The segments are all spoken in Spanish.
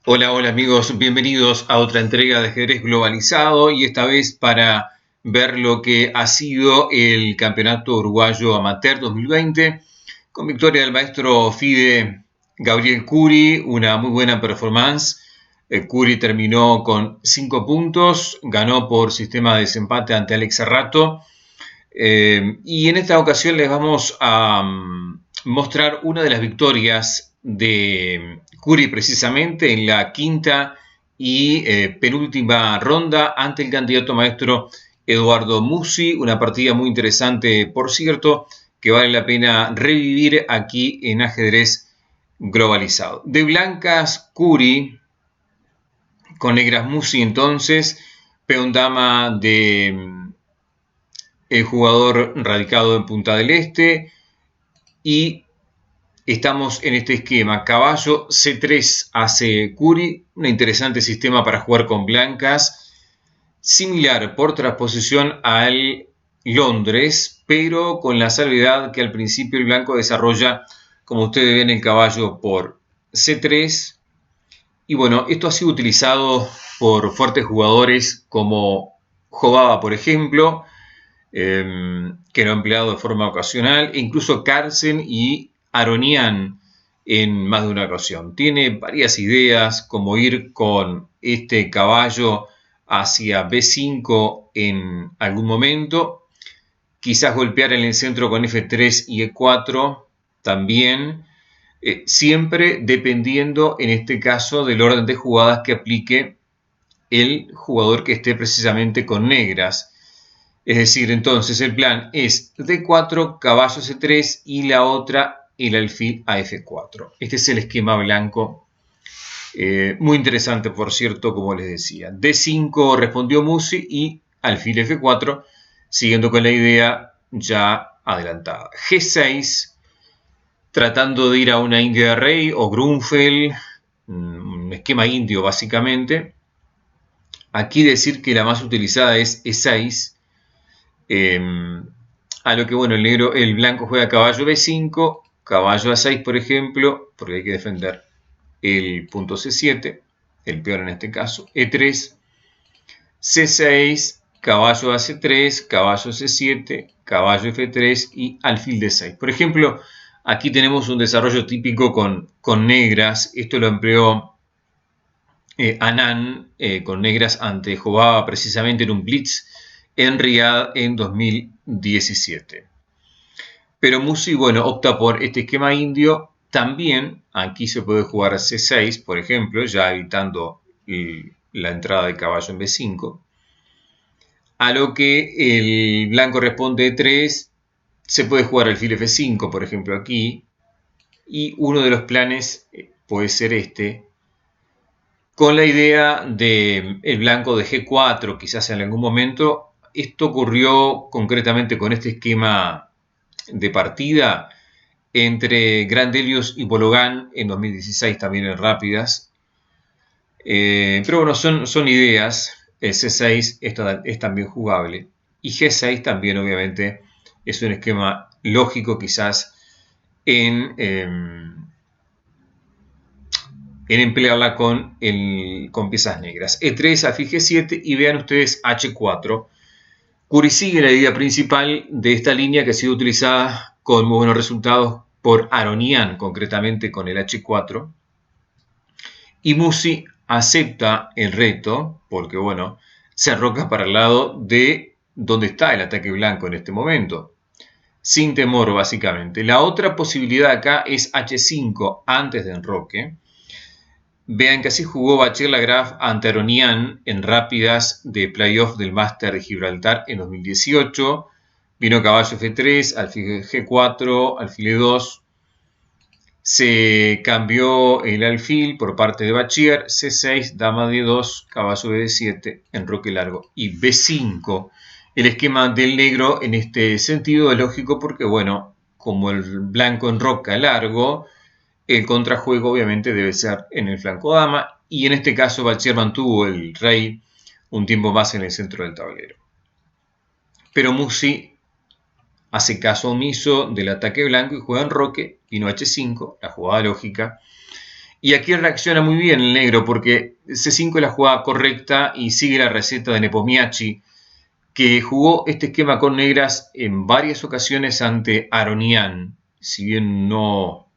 Hola, hola amigos, bienvenidos a otra entrega de ajedrez globalizado y esta vez para ver lo que ha sido el Campeonato Uruguayo Amateur 2020 con victoria del maestro FIDE Gabriel Curi, una muy buena performance. Curi terminó con 5 puntos, ganó por sistema de desempate ante Alex Serrato y en esta ocasión les vamos a mostrar una de las victorias de Curi precisamente en la quinta y penúltima ronda ante el candidato maestro Eduardo Musi, una partida muy interesante por cierto que vale la pena revivir aquí en ajedrez globalizado. De blancas Curi, con negras Musi entonces, peón dama de el jugador radicado en Punta del Este y estamos en este esquema. Caballo C3 hace Curi, un interesante sistema para jugar con blancas, similar por transposición al Londres, pero con la salvedad que al principio el blanco desarrolla, como ustedes ven, el caballo por C3. Y bueno, esto ha sido utilizado por fuertes jugadores como Jobaba, por ejemplo, que lo ha empleado de forma ocasional, e incluso Carlsen y Aronian en más de una ocasión. Tiene varias ideas, como ir con este caballo hacia B5 en algún momento, quizás golpear en el centro con F3 y E4 también, siempre dependiendo en este caso del orden de jugadas que aplique el jugador que esté precisamente con negras. Es decir, entonces el plan es D4, caballo C3 y la otra el alfil a F4. Este es el esquema blanco. Muy interesante, por cierto, como les decía. D5 respondió Musi y alfil F4, siguiendo con la idea ya adelantada. G6, tratando de ir a una india de rey o Grunfeld, un esquema indio básicamente. Aquí decir que la más utilizada es E6. A lo que, bueno, el blanco juega caballo B5, caballo A6, por ejemplo, porque hay que defender el punto C7, el peón en este caso, E3, C6, caballo a C3, caballo C7, caballo F3 y alfil D6. Por ejemplo, aquí tenemos un desarrollo típico con negras. Esto lo empleó Anand con negras ante Jobaba precisamente en un blitz en Riyadh en 2017. Pero Musi, bueno, opta por este esquema indio. También aquí se puede jugar C6, por ejemplo, ya evitando la entrada de caballo en B5. A lo que el blanco responde E3, se puede jugar alfil F5, por ejemplo, aquí. Y uno de los planes puede ser este, con la idea de el blanco de G4, quizás en algún momento. Esto ocurrió concretamente con este esquema de partida entre Grandelius y Bologan en 2016, también en rápidas. Pero bueno, son ideas. El C6 es también jugable. Y G6 también, obviamente, es un esquema lógico quizás en emplearla con piezas negras. E3 a G7 y vean ustedes H4. Curi sigue la idea principal de esta línea que ha sido utilizada con muy buenos resultados por Aronian, concretamente con el H4. Y Musi acepta el reto porque, bueno, se arroja para el lado de donde está el ataque blanco en este momento. Sin temor, básicamente. La otra posibilidad acá es H5 antes de enroque. Vean que así jugó Bachir Lagrave ante Aronian en rápidas de playoff del Master de Gibraltar en 2018. Vino caballo F3, alfil G4, alfil E2. Se cambió el alfil por parte de Bachir, C6, dama D2, caballo D7, enroque largo y B5. El esquema del negro en este sentido es lógico porque, bueno, como el blanco enroca largo, el contrajuego obviamente debe ser en el flanco dama y en este caso Bachir mantuvo el rey un tiempo más en el centro del tablero. Pero Musi hace caso omiso del ataque blanco y juega enroque, vino H5, la jugada lógica, Y aquí reacciona muy bien el negro porque C5 es la jugada correcta y sigue la receta de Nepomniachtchi, que jugó este esquema con negras en varias ocasiones ante Aronian. Si bien no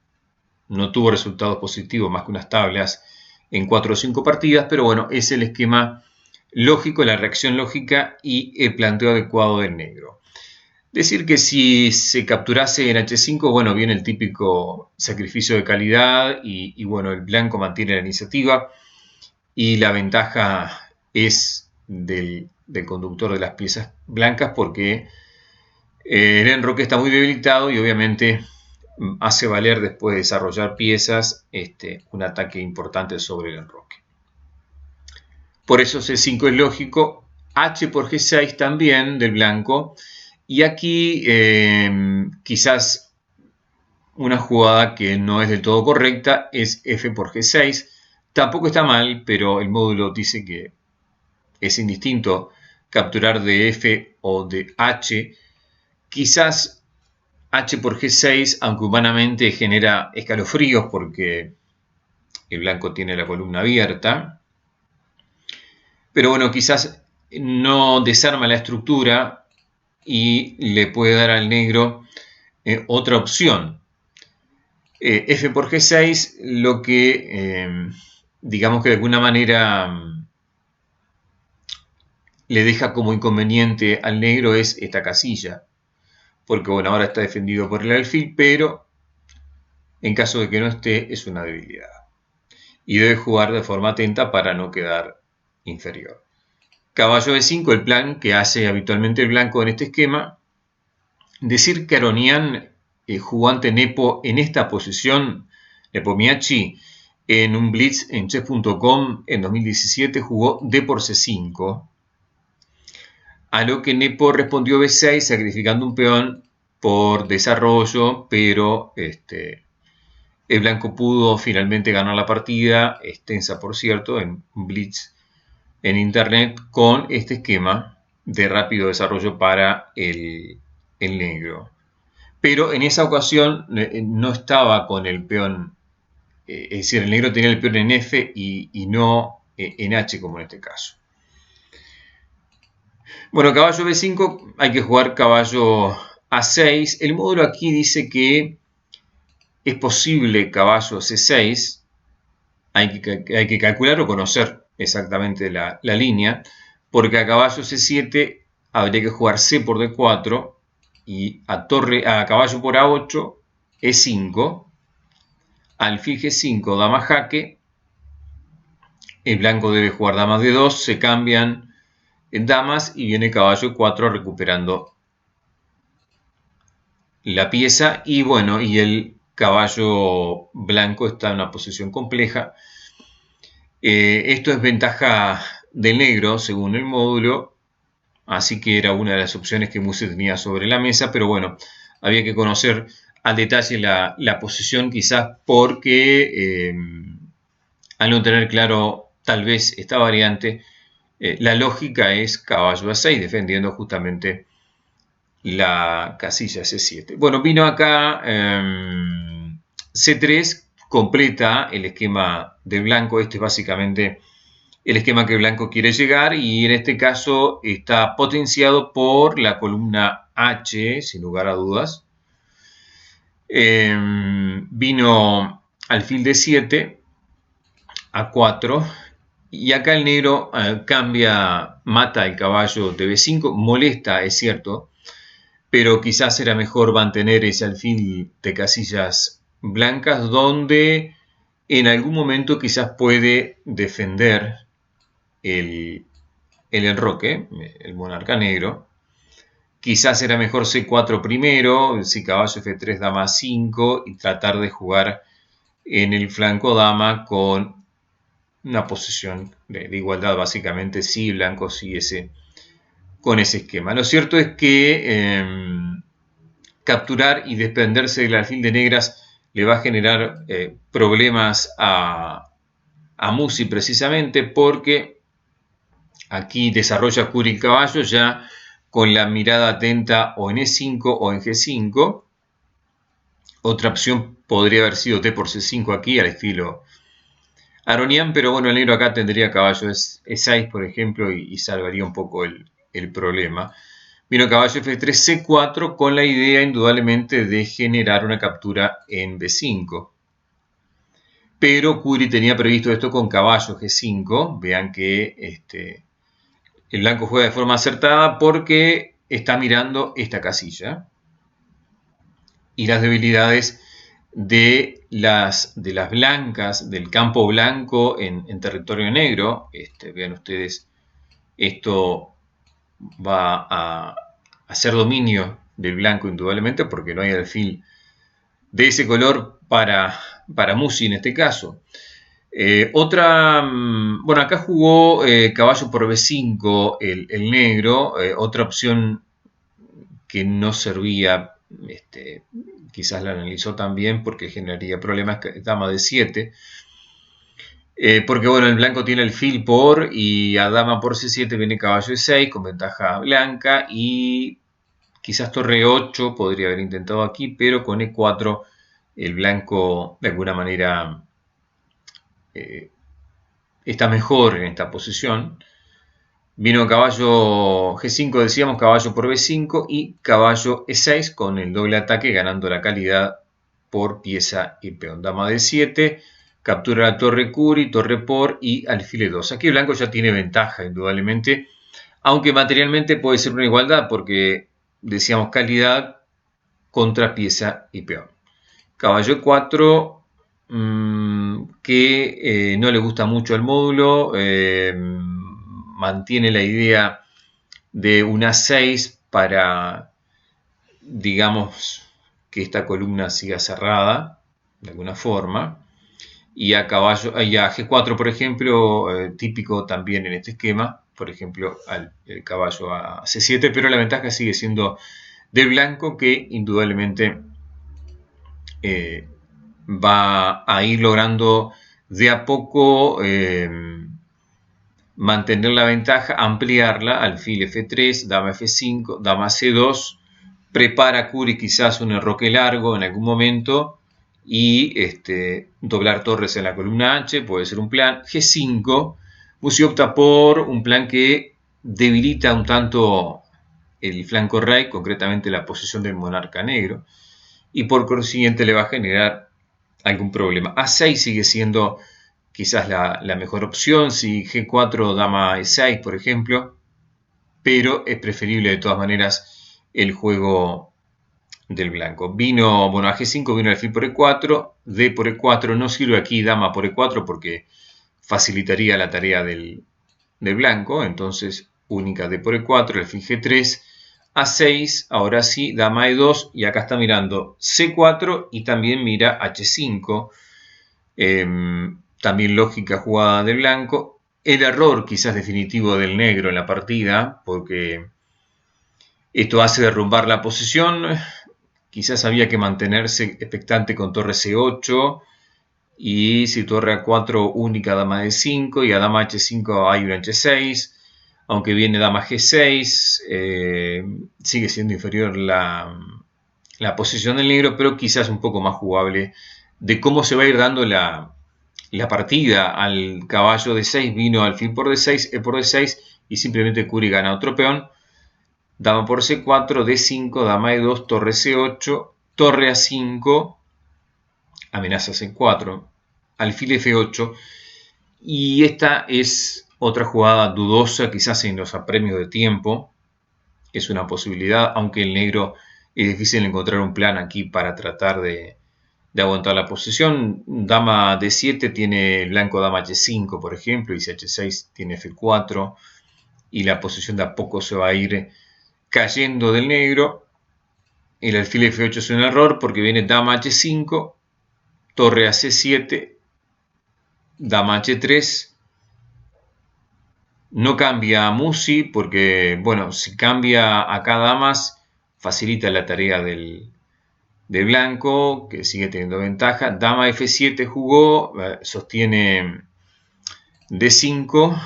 tuvo resultados positivos más que unas tablas en 4 o 5 partidas, pero bueno, es el esquema lógico, la reacción lógica y el planteo adecuado del negro. Decir que si se capturase en H5, bueno, viene el típico sacrificio de calidad y bueno, el blanco mantiene la iniciativa y la ventaja es del conductor de las piezas blancas porque el enroque está muy debilitado y obviamente hace valer después de desarrollar piezas un ataque importante sobre el enroque. Por eso C5 es lógico, H por G6 también del blanco, y aquí quizás una jugada que no es del todo correcta es F por G6. Tampoco está mal, pero el módulo dice que es indistinto capturar de F o de H. Quizás H por G6, aunque humanamente genera escalofríos porque el blanco tiene la columna abierta. Pero bueno, quizás no desarma la estructura y le puede dar al negro otra opción. F por G6, lo que digamos que de alguna manera le deja como inconveniente al negro es esta casilla. Porque bueno, ahora está defendido por el alfil, pero en caso de que no esté, es una debilidad. Y debe jugar de forma atenta para no quedar inferior. Caballo E5, el plan que hace habitualmente el blanco en este esquema. Decir que Aronian jugó ante Nepo en esta posición, Nepomniachtchi, en un blitz en chess.com en 2017 jugó D por C5, a lo que Nepo respondió B6 sacrificando un peón por desarrollo, pero el blanco pudo finalmente ganar la partida, extensa por cierto, en un blitz en internet con este esquema de rápido desarrollo para el negro. Pero en esa ocasión no estaba con el peón, es decir, el negro tenía el peón en F y no en H como en este caso. Bueno, caballo B5, hay que jugar caballo A6. El módulo aquí dice que es posible caballo C6. Hay que calcular o conocer exactamente la línea, porque a caballo C7 habría que jugar C por D4 y a caballo por A8 E5, alfil G5, dama jaque, el blanco debe jugar dama D2, se cambian en damas y viene caballo E4 recuperando la pieza y bueno, y el caballo blanco está en una posición compleja. Esto es ventaja del negro según el módulo, así que era una de las opciones que Muse tenía sobre la mesa, pero bueno, había que conocer al detalle la posición quizás porque al no tener claro tal vez esta variante, la lógica es caballo A6 defendiendo justamente la casilla C7. Bueno, vino acá C3, completa el esquema de blanco. Este es básicamente el esquema que blanco quiere llegar y en este caso está potenciado por la columna H, sin lugar a dudas. Vino alfil D7, A4 y acá el negro mata el caballo de B5, molesta, es cierto, pero quizás era mejor mantener ese alfil de casillas blancas donde en algún momento quizás puede defender el enroque, el monarca negro. Quizás era mejor C4 primero, si caballo F3 dama 5 y tratar de jugar en el flanco dama con una posición de igualdad básicamente si blanco siguiese con ese esquema. Lo cierto es que capturar y desprenderse del alfil de negras le va a generar problemas a Musi precisamente porque aquí desarrolla Curi el caballo ya con la mirada atenta o en E5 o en G5. Otra opción podría haber sido T por C5 aquí al estilo Aronian, pero bueno, el negro acá tendría caballo E6, por ejemplo, y salvaría un poco el problema. Vino caballo F3, C4 con la idea indudablemente de generar una captura en B5. Pero Curi tenía previsto esto con caballo G5. Vean que el blanco juega de forma acertada porque está mirando esta casilla. Y las debilidades de las blancas, del campo blanco en territorio negro. Vean ustedes, esto va a hacer dominio del blanco indudablemente porque no hay alfil de ese color para Musi en este caso. Bueno, acá jugó caballo por B5 el negro, otra opción que no servía, quizás la analizó también porque generaría problemas, dama de 7. Porque bueno, el blanco tiene alfil por y a dama por C7 viene caballo E6 con ventaja blanca y quizás torre 8 podría haber intentado aquí, pero con E4 el blanco de alguna manera está mejor en esta posición. Vino caballo G5, decíamos, caballo por B5 y caballo E6 con el doble ataque ganando la calidad por pieza y peón. Dama de 7, captura la torre Curi, torre por y alfil E2. Aquí el blanco ya tiene ventaja indudablemente, aunque materialmente puede ser una igualdad porque decíamos calidad contra pieza y peón. Caballo E4 que no le gusta mucho el módulo, mantiene la idea de un A6 para, digamos, que esta columna siga cerrada de alguna forma. Y a caballo, y a G4, por ejemplo, típico también en este esquema, por ejemplo, el caballo a C7, pero la ventaja sigue siendo del blanco, que indudablemente va a ir logrando de a poco mantener la ventaja, ampliarla, alfil F3, dama F5, dama C2, prepara Curi quizás un enroque largo en algún momento y doblar torres en la columna H, puede ser un plan. G5, Musi opta por un plan que debilita un tanto el flanco rey, concretamente la posición del monarca negro, y por consiguiente le va a generar algún problema. A6 sigue siendo quizás la mejor opción, si G4, dama E6, por ejemplo, pero es preferible de todas maneras el juego del blanco. Vino, bueno, a G5 vino alfil por E4, D por E4, no sirve aquí dama por E4 porque facilitaría la tarea del blanco, entonces única D por E4, alfil G3, A6, ahora sí, dama E2, y acá está mirando C4 y también mira H5, también lógica jugada del blanco. El error quizás definitivo del negro en la partida, porque esto hace derrumbar la posición. Quizás había que mantenerse expectante con torre C8 y si torre A4 única dama D5 y a dama H5 hay un H6. Aunque viene dama G6, sigue siendo inferior la posición del negro, pero quizás un poco más jugable de cómo se va a ir dando la partida. Al caballo D6 vino alfil por D6, E por D6 y simplemente Curi gana otro peón. Dama por C4, D5, dama E2, torre C8, torre A5, amenaza C4, alfil F8. Y esta es otra jugada dudosa, quizás en los apremios de tiempo. Es una posibilidad, aunque el negro es difícil encontrar un plan aquí para tratar de aguantar la posición. Dama D7 tiene el blanco dama H5, por ejemplo, y si H6 tiene F4. Y la posición de a poco se va a ir cayendo del negro. El alfil F8 es un error porque viene dama H5, torre a C7, dama H3. No cambia a Musi porque, bueno, si cambia acá damas, facilita la tarea del blanco, que sigue teniendo ventaja. Dama F7 jugó, sostiene D5,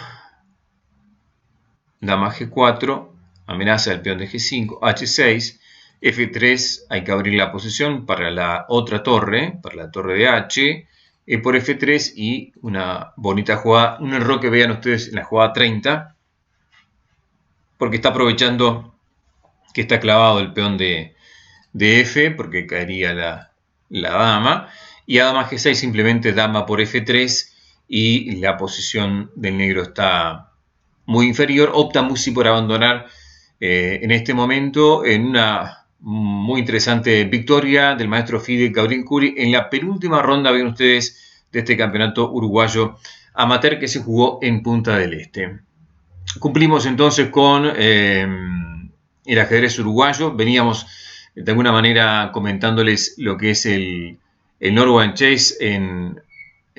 dama G4, amenaza el peón de G5, H6, F3, hay que abrir la posición para la otra torre, para la torre de H, por F3 y una bonita jugada, un error que vean ustedes en la jugada 30, porque está aprovechando que está clavado el peón de F, porque caería la dama, y a dama G6 simplemente dama por F3 y la posición del negro está muy inferior. Opta Musi por abandonar en este momento en una muy interesante victoria del maestro FIDE Gabriel Curi en la penúltima ronda, ven ustedes, de este campeonato uruguayo amateur que se jugó en Punta del Este. Cumplimos entonces con el ajedrez uruguayo. Veníamos de alguna manera comentándoles lo que es el Norwegian Chase en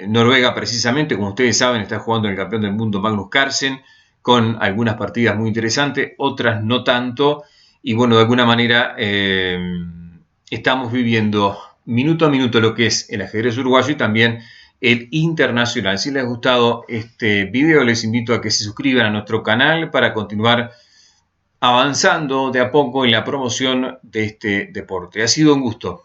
Noruega precisamente. Como ustedes saben, está jugando el campeón del mundo Magnus Carlsen, con algunas partidas muy interesantes, otras no tanto. Y bueno, de alguna manera estamos viviendo minuto a minuto lo que es el ajedrez uruguayo y también el internacional. Si les ha gustado este video, les invito a que se suscriban a nuestro canal para continuar avanzando de a poco en la promoción de este deporte. Ha sido un gusto.